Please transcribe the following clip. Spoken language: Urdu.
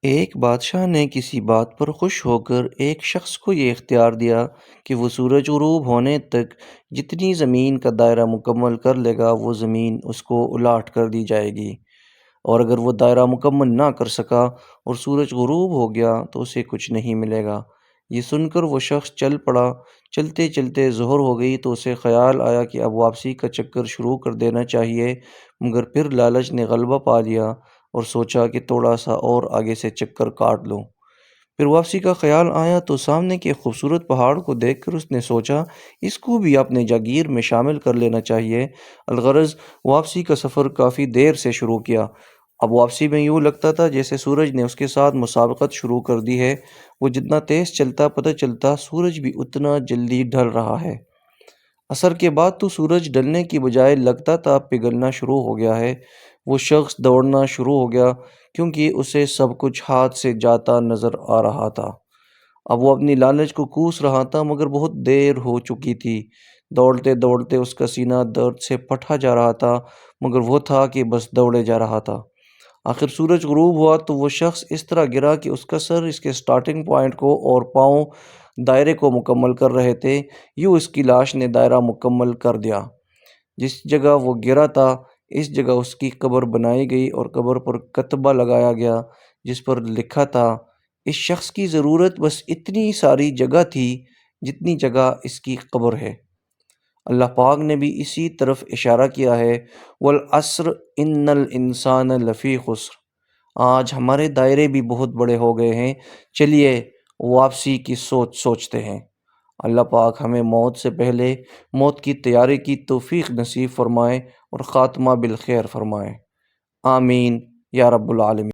ایک بادشاہ نے کسی بات پر خوش ہو کر ایک شخص کو یہ اختیار دیا کہ وہ سورج غروب ہونے تک جتنی زمین کا دائرہ مکمل کر لے گا وہ زمین اس کو الٹ کر دی جائے گی، اور اگر وہ دائرہ مکمل نہ کر سکا اور سورج غروب ہو گیا تو اسے کچھ نہیں ملے گا۔ یہ سن کر وہ شخص چل پڑا۔ چلتے چلتے ظہر ہو گئی تو اسے خیال آیا کہ اب واپسی کا چکر شروع کر دینا چاہیے، مگر پھر لالچ نے غلبہ پا لیا اور سوچا کہ تھوڑا سا اور آگے سے چکر کاٹ لوں۔ پھر واپسی کا خیال آیا تو سامنے کے خوبصورت پہاڑ کو دیکھ کر اس نے سوچا اس کو بھی اپنے جاگیر میں شامل کر لینا چاہیے۔ الغرض واپسی کا سفر کافی دیر سے شروع کیا۔ اب واپسی میں یوں لگتا تھا جیسے سورج نے اس کے ساتھ مسابقت شروع کر دی ہے۔ وہ جتنا تیز چلتا پتہ چلتا سورج بھی اتنا جلدی ڈھل رہا ہے۔ عصر کے بعد تو سورج ڈھلنے کی بجائے لگتا تھا پگھلنا شروع ہو گیا ہے۔ وہ شخص دوڑنا شروع ہو گیا کیونکہ اسے سب کچھ ہاتھ سے جاتا نظر آ رہا تھا۔ اب وہ اپنی لالچ کو کوس رہا تھا مگر بہت دیر ہو چکی تھی۔ دوڑتے دوڑتے اس کا سینہ درد سے پھٹا جا رہا تھا مگر وہ تھا کہ بس دوڑے جا رہا تھا۔ آخر سورج غروب ہوا تو وہ شخص اس طرح گرا کہ اس کا سر اس کے سٹارٹنگ پوائنٹ کو اور پاؤں دائرے کو مکمل کر رہے تھے۔ یوں اس کی لاش نے دائرہ مکمل کر دیا۔ جس جگہ وہ گرا تھا اس جگہ اس کی قبر بنائی گئی اور قبر پر کتبہ لگایا گیا جس پر لکھا تھا اس شخص کی ضرورت بس اتنی ساری جگہ تھی جتنی جگہ اس کی قبر ہے۔ اللہ پاک نے بھی اسی طرف اشارہ کیا ہے، والعصر ان الانسان لفی خسر۔ آج ہمارے دائرے بھی بہت بڑے ہو گئے ہیں، چلیے واپسی کی سوچتے ہیں۔ اللہ پاک ہمیں موت سے پہلے موت کی تیاری کی توفیق نصیب فرمائے اور خاتمہ بالخیر فرمائے۔ آمین یا رب العالمین۔